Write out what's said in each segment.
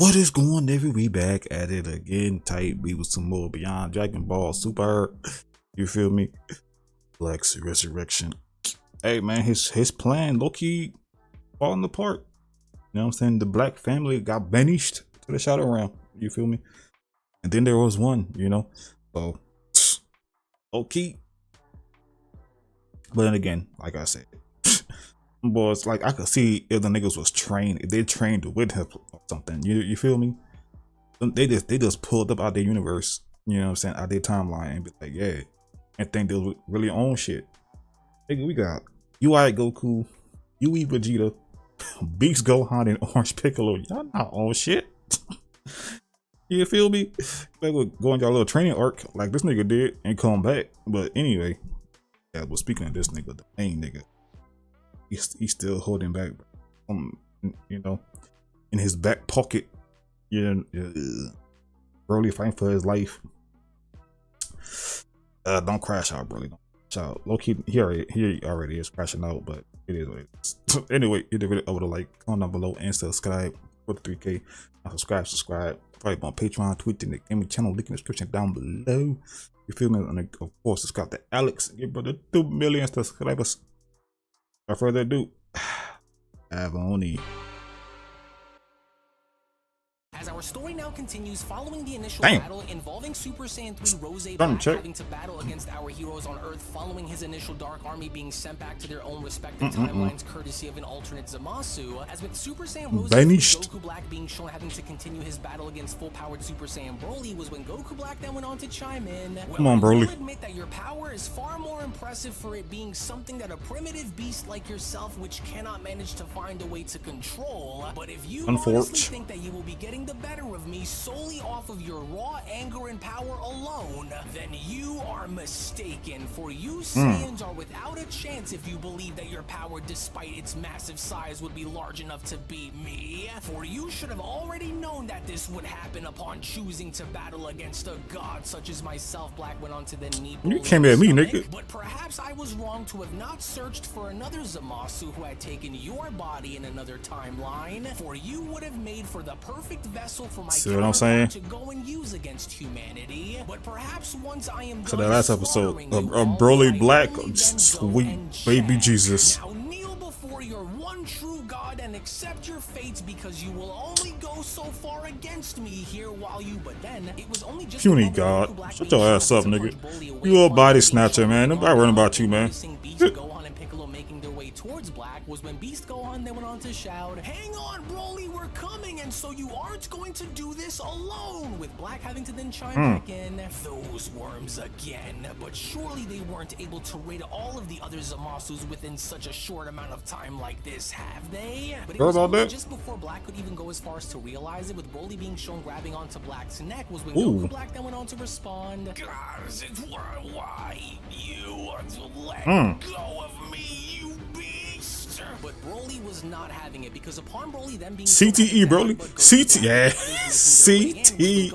What is going on, every we back at it again, type B with some more Beyond Dragon Ball Super. You feel me? Black's Resurrection. Hey man, his plan low-key falling apart. You know what I'm saying? The black family got banished to the Shadow Realm. You feel me? And then there was one, you know. So low-key. But then again, like I said, boys, like I could see if the niggas was trained, if they trained with him or something. You feel me? They just pulled up out their universe, you know what I'm saying, out their timeline and be like, yeah, and think they really own shit. Nigga, we got UI Goku, UE Vegeta, Beast Gohan, and Orange Piccolo. Y'all not on shit. You feel me? Like go on y'all little training arc like this nigga did and come back. But anyway, yeah, but speaking of this nigga, the main nigga, he's still holding back, you know, in his back pocket. You know, Broly fighting for his life. Don't crash out, Broly. Don't crash out. Low key, he already is crashing out, but it is what it is. Anyway, hit the video over to like, comment down below, and subscribe for the 3K. Subscribe. Probably on Patreon, Twitch, and the gaming channel. Link in the description down below. You feel me? And of course, subscribe to Alex. Give brother 2 million subscribers. Without further ado, Avoni. As our story now continues, following the initial battle involving Super Saiyan 3 Rose Black having to battle against our heroes on Earth following his initial Dark Army being sent back to their own respective timelines courtesy of an alternate Zamasu, as with Super Saiyan Rose Goku Black being shown having to continue his battle against full-powered Super Saiyan Broly was when Goku Black then went on to chime in. Come on, Broly. I will admit that your power is far more impressive for it being something that a primitive beast like yourself, which cannot manage to find a way to control, but if you honestly think that you will be getting the better of me solely off of your raw anger and power alone, then you are mistaken, for you Saiyans are without a chance if you believe that your power, despite its massive size, would be large enough to beat me. For you should have already known that this would happen upon choosing to battle against a god such as myself. Black went on to then meet you came at me, nigga. But perhaps I was wrong to have not searched for another Zamasu who had taken your body in another timeline, for you would have made for the perfect vessel for my counterpart to go and use against humanity. But perhaps once I am done, the last episode of Broly Black, sweet baby Jesus. Now kneel before your one true God and accept your fate, because you will only go so far against me here while you. But then it was only just puny God. Shut your ass up, nigga. You a body snatcher, man. Nobody worrying about you, man. Gohan and Piccolo making their way towards Black was when Beast Gohan then went on to shout, "Hang on, Broly, we're coming, and so you aren't going to do this alone," with Black having to then chime back in, "Those worms again, but surely they weren't able to raid all of the other Zamasus within such a short amount of time like this, have they?" But it was only just before Black could even go as far as to realize it, with Broly being shown grabbing onto Black's neck, was when Goku Black then went on to respond, "Guys, it's why you want to let go of me, you beast." But Broly was not having it, because upon Broly then being CTE, Broly. CTE, yeah. CTE.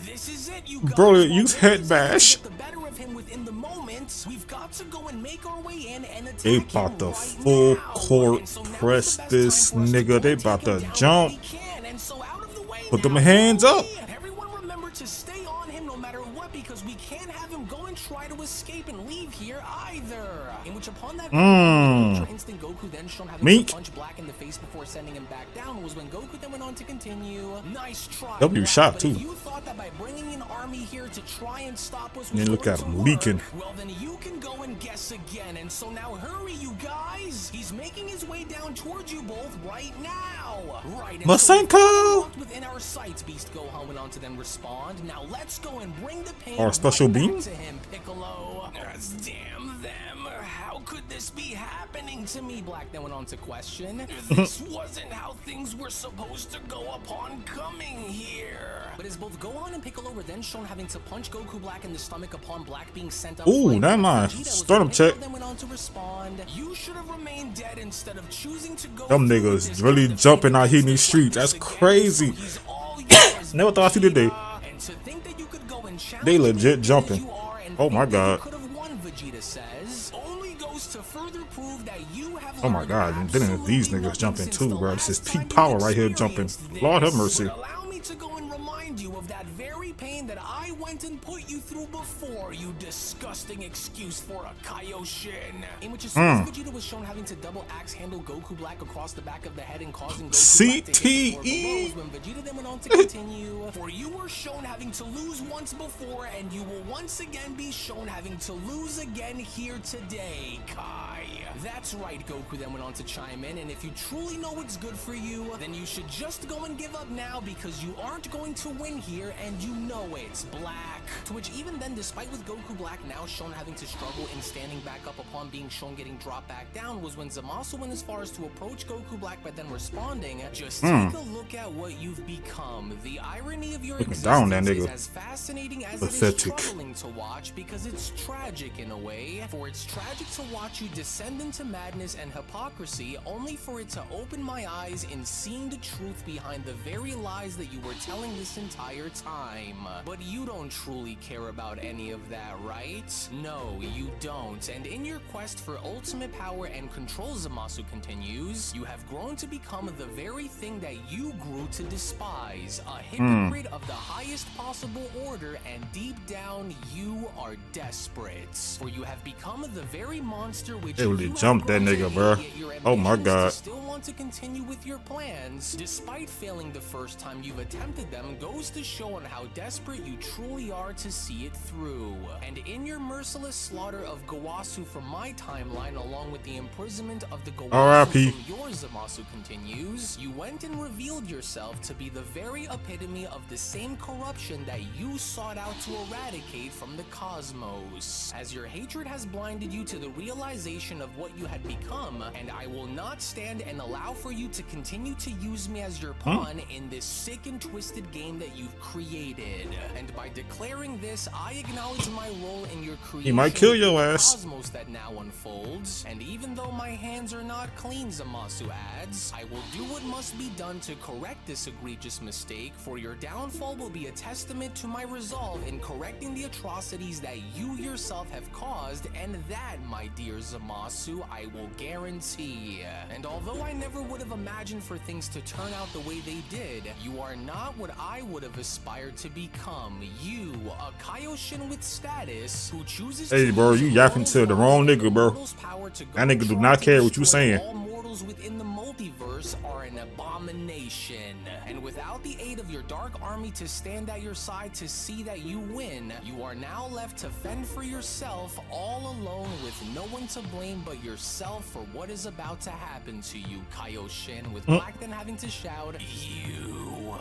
"This is it, you guys. Broly, use head bash." The better of him within the moment. We've got to go and make our way in and attack. They about to full court press this nigga. They about to jump. Put them hands up. Everyone remember to stay on him no matter what, because we can't have him go and try to escape and leave here either. In which upon that instant, Goku then shown having to punch Black in the face before sending him back down, was when Goku then went on to continue, "Nice try, W shot too. You thought that by bringing an army here to try and stop us, and look at him leaking. Well, then you can go and guess again. And so now hurry, you guys. He's making his way down towards you both right now." Right. Masenko! Within our sights, Beast Gohan went on to then respond, "Now let's go and bring the pain our special beam to him, Piccolo." Damn them. How could this be happening to me? Black then went on to question. This wasn't how things were supposed to go upon coming here. But as both Gohan and Piccolo were then shown having to punch Goku Black in the stomach upon Black being sent up. Ooh, never mind. Start him check. Then went on to respond, "You should have remained dead instead of choosing to go." Them niggas really jumping out here in these streets. That's crazy. Never thought I'd see the day. They legit jumping. Oh my God. Vegeta says, "Only goes to further prove that you have Oh my god, and then these niggas jumping too, bro. This is peak power right here jumping. Lord have mercy. Allow me to go and remind you of that very pain that I went and put you through before, you disgusting excuse for a Kaioshin. In which as soon as Vegeta was shown having to double axe handle Goku Black across the back of the head and causing Goku Black to hit the floor below, was when Vegeta then went on to continue, for you were shown having to lose once before, and you will once again be shown having to lose again here today, Kai. That's right, Goku then went on to chime in, and if you truly know what's good for you, then you should just go and give up now, because you aren't going to win here, and you know it's Black. To which even then, despite with Goku Black now shown having to struggle in standing back up upon being shown getting dropped back down, was when Zamasu went as far as to approach Goku Black, but then responding, just take a look at what you've become. The irony of your existence is as fascinating as it is troubling to watch, because it's tragic in a way, for it's tragic to watch you descend into madness and hypocrisy, only for it to open my eyes in seeing the truth behind the very lies that you were telling this entire time. But you don't truly care about any of that, right? No, you don't. And in your quest for ultimate power and control, Zamasu continues, you have grown to become the very thing that you grew to despise, a hypocrite of the highest possible order, and deep down you are desperate. For you have become the very monster which they really jumped that nigga, bro. Oh my god. Still want to continue with your plans, despite failing the first time you've attempted them, goes to show on how desperate you truly are to see it through. And in your merciless slaughter of Gowasu from my timeline, along with the imprisonment of the Gowasu from your Zamasu continues, you went and revealed yourself to be the very epitome of the same corruption that you sought out to eradicate from the cosmos. As your hatred has blinded you to the realization of what you had become, and I will not stand and allow for you to continue to use me as your pawn in this sick and twisted game that you've created. And by declaring this, I acknowledge my role in your creation. He might kill your ass. Cosmos that now unfolds. And even though my hands are not clean, Zamasu adds, I will do what must be done to correct this egregious mistake, for your downfall will be a testament to my resolve in correcting the atrocities that you yourself have caused, and that, my dear Zamasu, I will guarantee. And although I never would have imagined for things to turn out the way they did, you are not what I would have aspired to become. You, a Kaioshin with status, who chooses hey bro, you yapping to the wrong nigga, bro. That nigga do not care what you saying. All mortals within the multiverse are an abomination. And without the aid of your dark army to stand at your side to see that you win, you are now left to fend for yourself all alone, with no one to blame but yourself for what is about to happen to you, Kaioshin, with Black then having to shout, You,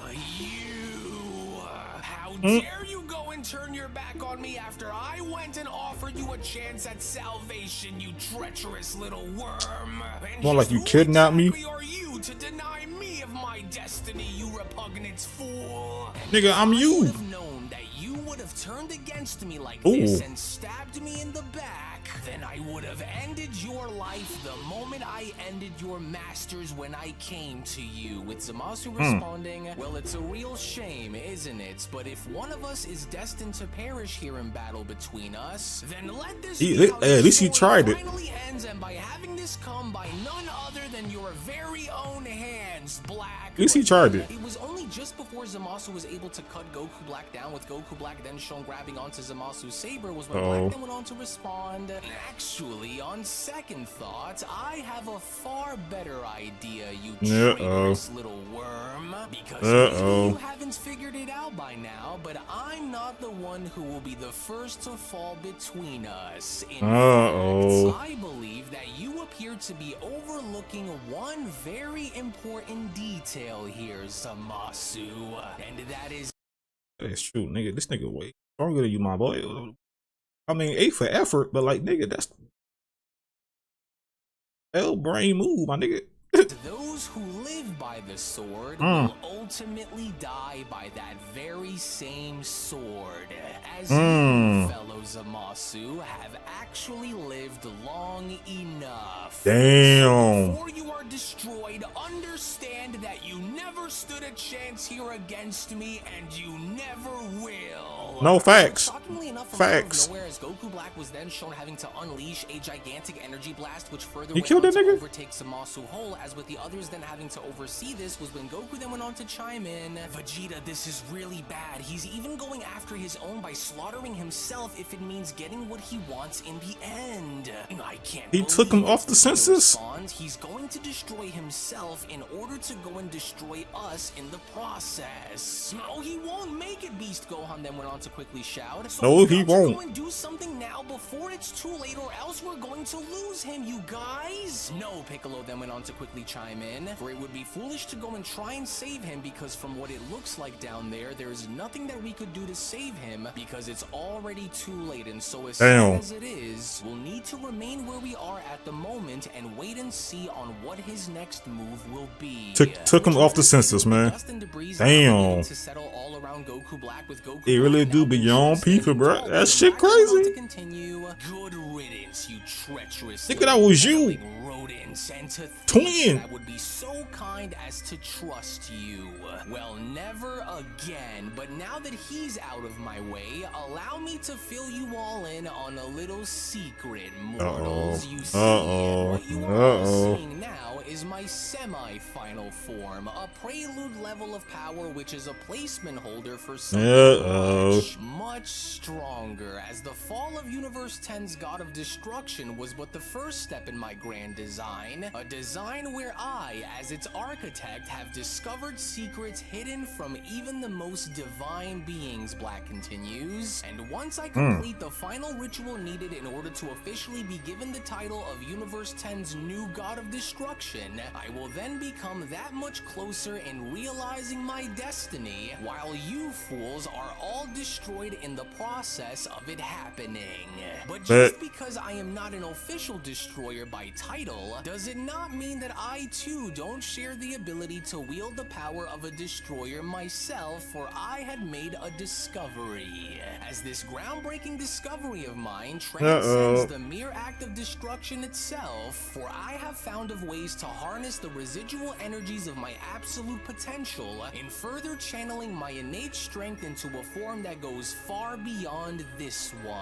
how dare you go and turn your back on me after I went and offered you a chance at salvation, you treacherous little worm. And more like you kidnapped me. Who are you to deny me of my destiny, you repugnant fool? And nigga, I'm you. I would have known that you would have turned against me like this and stabbed me in the back, then I would have ended your life the moment I ended your master's when I came to you. With Zamasu responding, well, it's a real shame, isn't it? But if one of us is destined to perish here in battle between us, then let this at least he tried it. Finally ends, and by having this come by none other than your very own hands, Black. At least he tried it. It was only just before Zamasu was able to cut Goku Black down, with Goku Black then shown grabbing onto Zamasu's saber, was when Black then went on to respond, actually, on second thought, I have a far better idea, you traitorous little worm, because maybe you haven't figured it out by now, but I'm not the one who will be the first to fall between us. In fact, I believe that you appear to be overlooking one very important detail here, Zamasu, and that is... That's true, nigga. This nigga way stronger than you, my boy. I mean, A for effort, but like, nigga, that's L brain move, my nigga. Those those who live by the sword will ultimately die by that very same sword. As you, fellow Zamasu, have actually lived long enough. Damn. So before you are destroyed, understand that you never stood a chance here against me, and you never will. No, facts. Shockingly enough, from Facts. out of nowhere, as Goku Black was then shown having to unleash a gigantic energy blast, which further He went killed on that to nigga? overtake Zamasu whole, as with the others then having to oversee this, was when Goku then went on to chime in, Vegeta, this is really bad. He's even going after his own by slaughtering himself if it means getting what he wants in the end. I can't He took him off the census? He's going to destroy himself in order to go and destroy us in the process. No, he won't make it, Beast Gohan then went on to quickly shout. So No, he we've got to won't. Go and do something now before it's too late, or else we're going to lose him, you guys. No, Piccolo then went on to quickly chime in, for it would be foolish to go and try and save him, because from what it looks like down there, there is nothing that we could do to save him, because it's already too late. And so as Damn. sad as it is, we'll need to remain where we are at the moment and wait and see on what his next move will be. Took him off the census, man. Damn. To settle all around Goku Black, with Goku It really Black do now be being your own chosen people, bro. and That shit Dragon Ball crazy. to continue. Good riddance, you treacherous Nigga, that was you. little rodents, and to think Twin. that I would be so kind as to trust you. Well, never again. But now that he's out of my way, allow me to fill you all in on a little secret, mortals. You see, what you are all seeing now is my semi-final form, a prelude level of power, which is a placement holder for something much stronger, as the fall of Universe 10's God of Destruction was but the first step in my grand design, a design where I, as its architect, have discovered secrets hidden from even the most divine beings, Black continues, and once I complete the final ritual needed in order to officially be given the title of Universe 10's new God of Destruction, I will then become that much closer in realizing my destiny, while you fools are all destroyed in the process of it happening. But just because I am not an official destroyer by title, does it not mean that I too don't share the ability to wield the power of a destroyer myself, for I had made a discovery. As this groundbreaking discovery of mine transcends the mere act of destruction itself, for I have found of ways to harness the residual energies of my absolute potential in further channeling my innate strength into a form that goes far beyond this one.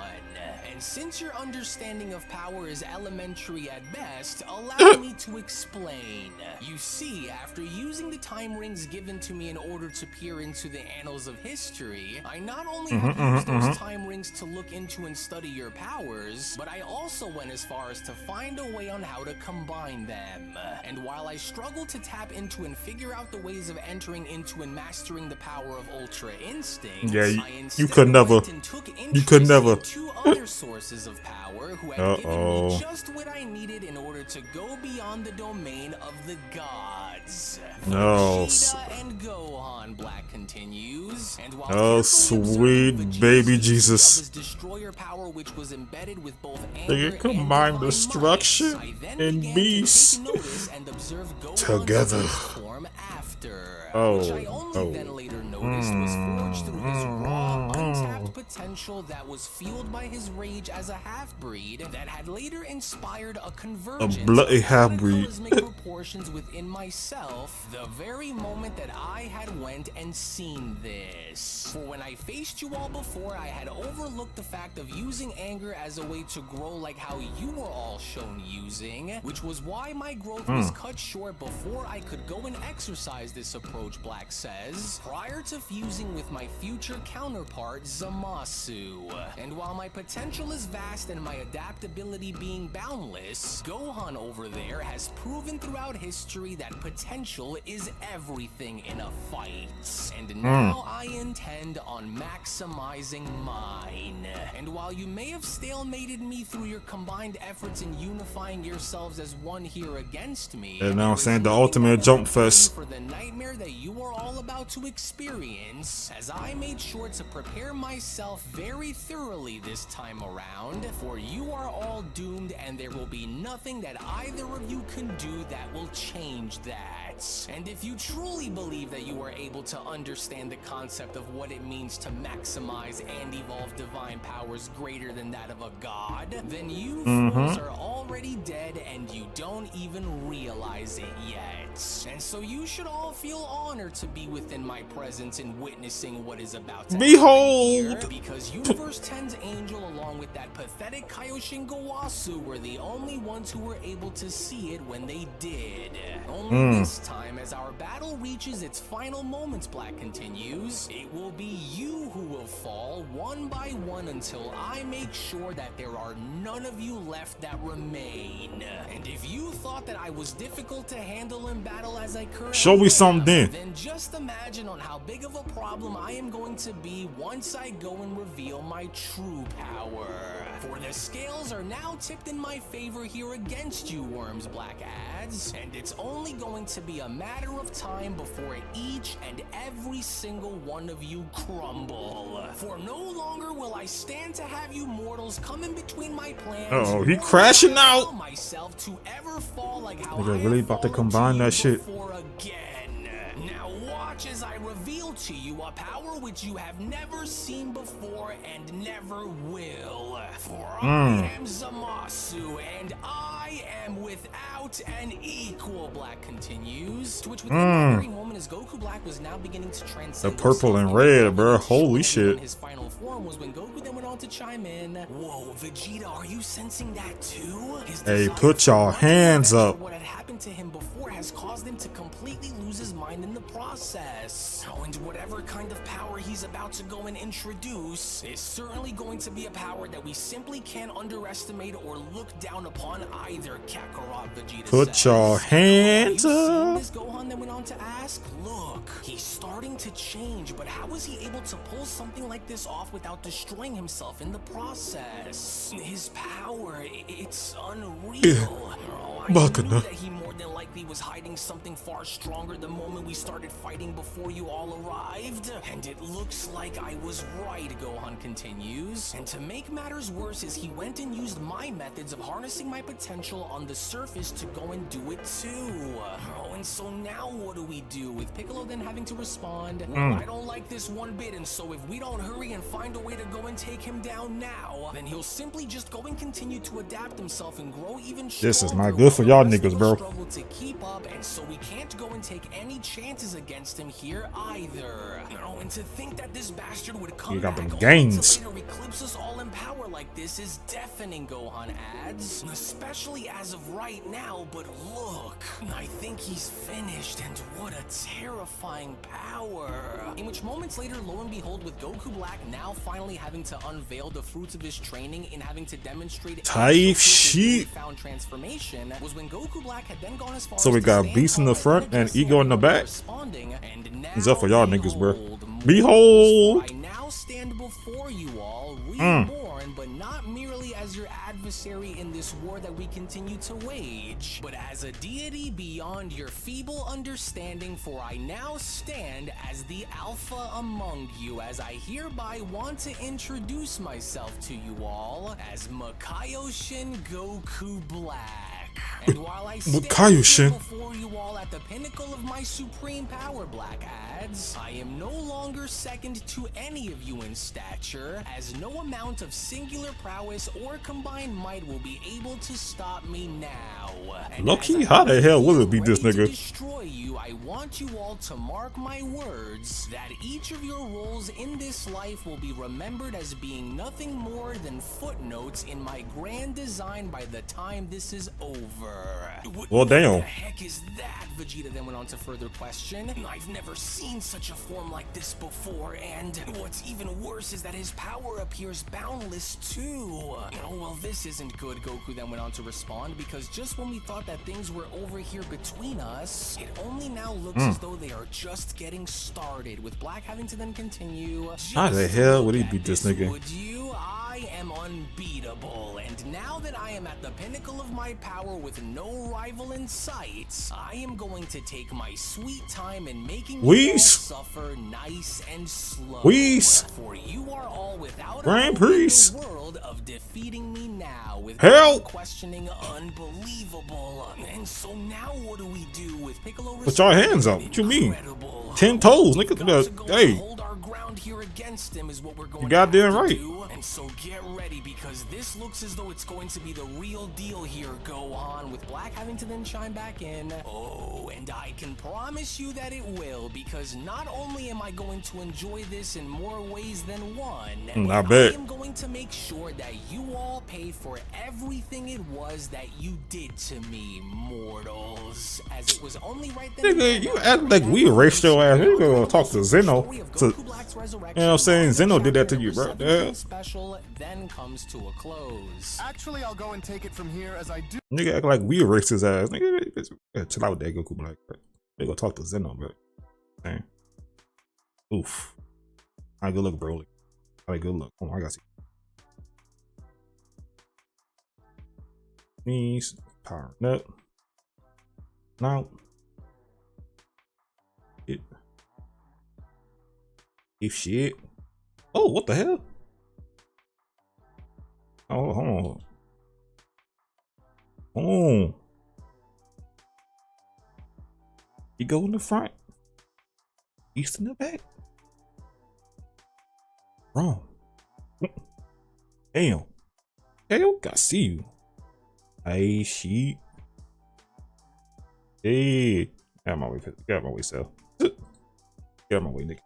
And since your understanding of power is elementary at best, allow me to explain. You see, after using the time rings given to me in order to peer into the annals of history, I not only have used those time rings to look into and study your powers, but I also went as far as to find a way on how to combine them. And while I struggle to tap into and figure out the ways of entering into and mastering the power of Ultra Instinct, I instead could never. went and took You could interest never. in two other sources of power who had given me just what I needed in order to go beyond the domain of the gods. No. Vegeta and Gohan, Black continues. And while Oh, sweet baby Jesus. his destroyer power, which was embedded with both They anger combine and destruction I then and began beast to take notice and observe Gohan's together. form after. Oh, which I only then later noticed was forged through his raw, untapped potential that was fueled by his rage as a half-breed that had later inspired a convergence bloody of half-breed. cataclysmic proportions within myself the very moment that I had went and seen this. For when I faced you all before, I had overlooked the fact of using anger as a way to grow like how you were all shown using, which was why my growth was cut short before I could go and exercise this approach, Black says, prior to fusing with my future counterpart, Zamasu. And while my potential is vast and my adaptability being boundless, Gohan over there has proven throughout history that potential is everything in a fight. And now I intend on maximizing mine. And while you may have stalemated me through your combined efforts in unifying yourselves as one here against me, And now I'm saying the there is ultimate nothing jump that will fest. prepare you for the nightmare that you are all about to experience, as I made sure to prepare myself very thoroughly this time around, for you are all doomed and there will be nothing that either of you can do that will change that. And if you truly believe that you are able to understand the concept of what it means to maximize and evolve divine powers greater than that of a god, then you fools are already dead and you don't even realize it yet. And so you should all feel honored to be within my presence and witnessing what is about to happen here, Behold! because Universe 10's Angel along with that pathetic Kaioshin Gowasu were the only ones who were able to see it when they did. Only this time, as our battle reaches its final moments, Black continues, it will be you who will fall one by one until I make sure that there are none of you left that remain. And if you thought that I was difficult to handle in battle as I currently Show me something. then just imagine on how big of a problem I am going to be once I go and reveal my true power. For the scales are now tipped in my favor here against you, Worms, Black adds, and it's only going to be a matter of time before each and every single one of you crumble. For no longer will I stand to have you mortals come in between my plans. Uh-oh, he crashing out. Myself to ever fall like how Nigga I really have about to fallen combine you that shit. before again. Now watch as I reveal to you a power which you have never seen before and never will. For I am Zamasu and I am without an equal, Black continues. To which within that very moment as Goku Black was now beginning to transcend The purple himself and into red, the bro. ultimate Holy strength shit. His final form was when Goku then went on to chime in. Whoa, Vegeta, are you sensing that too? His Hey, desire put for y'all wanting hands revenge up. for what had happened to him before has caused him to completely lose his mind in the process. Oh, and whatever kind of power he's about to go and introduce is certainly going to be a power that we simply can't underestimate or look down upon either, Kakarot, Vegeta Put says. your hands Are you seeing up. this, Gohan then went on to ask? Look, he's starting to change, but how is he able to pull something like this off without destroying himself in the process? His power, it's unreal. Oh, I knew Bacana. that he more than likely was hiding something far stronger the moment we started fighting before you all arrived. And it looks like I was right, Gohan continues. And to make matters worse is he went and used my methods of harnessing my potential on the surface to go and do it too. Oh, and so now what do we do? With Piccolo then having to respond, well, I don't like this one bit, and so if we don't hurry and find a way to go and take him down now, then he'll simply just go and continue to adapt himself and grow even stronger. This is not good for y'all niggas, bro. Struggle to keep up, and so we can't go and take any chances against him here either. Oh, and to think that this bastard would come You got back them only gains. to later eclipse us all in power like this is deafening, Gohan adds. Especially as of right now, but look, I think he's finished, and what a terrifying power. In which moments later, lo and behold, with Goku Black now finally having to unveil the fruits of his training in having to demonstrate Type shit. found transformation, was when Goku Black had then gone as far So as we to got stand Beast in the tall front and and address Ego in the everyone back. responding, and It's up for y'all niggas, bro. behold, Behold. I now stand before you all, reborn, but not merely as your adversary in this war that we continue to wage, but as a deity beyond your feeble understanding, for I now stand as the Alpha among you, as I hereby want to introduce myself to you all as Kaioshin Goku Black. And while I stand here before you all at the pinnacle of my supreme power, Black adds, I am no longer second to any of you in stature, as no amount of singular prowess or combined might will be able to stop me now. And Low-key, as I how the hell will it be ready this to nigga? destroy you, I want you all to mark my words that each of your roles in this life will be remembered as being nothing more than footnotes in my grand design by the time this is over. Well, damn. What the heck is that? Vegeta then went on to further question. I've never seen such a form like this before, and what's even worse is that his power appears boundless too. Oh, well, this isn't good, Goku then went on to respond, because just when we thought that things were over here between us, it only now looks as though they are just getting started, with Black having to then continue. How the hell would he beat this nigga? Would you? I am unbeatable, and now that I am at the pinnacle of my power with no rival in sight, I am going to take my sweet time in making you all suffer nice and slow. For you are all without Grand a hope in Priest. the world of defeating me now with Hell. questioning unbelievable. And so now what do we do with Piccolo? Put your hands up. What you mean? 10 toes, nigga. Hey. Hold our ground here against him is what we're going You goddamn to right. do. And so get ready, because this looks as though it's going to be the real deal here, Gohan, with Black having to then chime back in. Oh, and I can promise you that it will, because not only am I going to enjoy this in more ways than one, I bet. I am going to make sure that you all pay for everything it was that you did to me, mortals. As it was only right then. Nigga, you act like we erased your ass. You gonna talk to Zeno. You know what I'm saying? Zeno did that to you, bro. Yeah. Special then comes to a close. Actually, I'll go and take it from here, as I do. Nigga act like we erased his ass. Nigga, chill out with that Goku Black. They gonna talk to Zeno, bro. Dang. Oof. Alright, good look, bro. Alright, good look. Oh, I gotta see. Knees, power up. Now. It. If shit. Oh, what the hell? Oh, hold on. Oh. You go in the front. East in the back. Wrong. Damn. Hell, I see you. Hey, sheep. Hey. Get out my way, get out my way, Sal. Get out my way, nigga.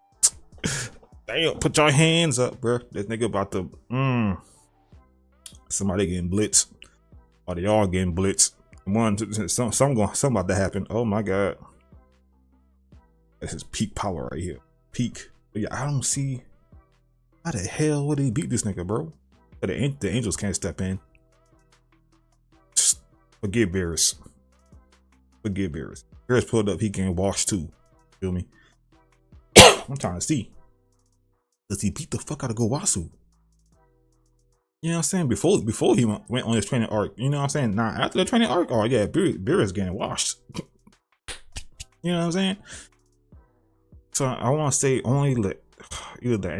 Damn, put your hands up, bro. This nigga about to, somebody getting blitzed. Or they all getting blitzed. Something about to happen. Oh my god. This is peak power right here. Peak. But yeah, I don't see how the hell would he beat this nigga, bro? The angels can't step in. Just forget Beerus. Forget Beerus. Beerus pulled up, he can wash too. Feel me? I'm trying to see. Does he beat the fuck out of Gowasu? You know what I'm saying? Before he went on his training arc, you know what I'm saying? Nah, after the training arc, oh yeah, Beerus getting washed. You know what I'm saying? So I want to say only either the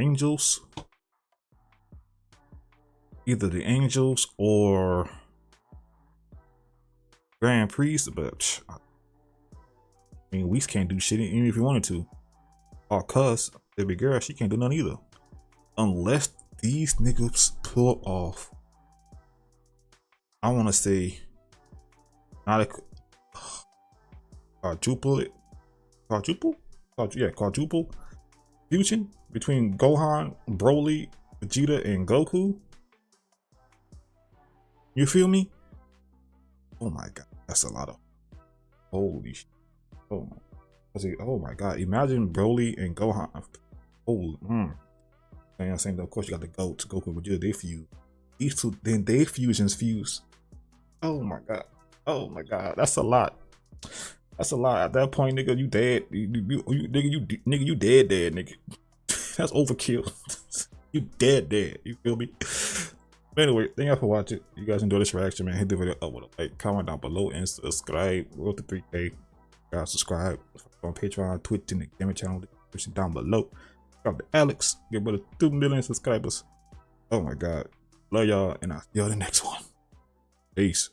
angels or Grand Priest, but I mean, Whis can't do shit even if he wanted to. Or Cuss, the big girl, she can't do none either, unless these niggas pull off. I want to say not a quadruple fusion between Gohan, Broly, Vegeta, and Goku. You feel me? Oh my god, that's a lot of holy shit. Oh my god, imagine Broly and Gohan. Holy, I'm saying, of course you got the GOAT, Goku and Vegeta, they fuse. These two, then they fusions fuse. Oh my god. Oh my god, that's a lot. That's a lot. At that point, nigga, you dead. Nigga, you dead, nigga. That's overkill. You dead. You feel me? But anyway, thank y'all for watching. You guys enjoy this reaction, man. Hit the video up with a like, comment down below, and subscribe. Roll to 3K. Guys, subscribe on Patreon, Twitch, and the gaming channel. Description down below. Subscribe to Alex. Get about 2 million subscribers. Oh my god. Love y'all, and I'll see y'all in the next one. Peace.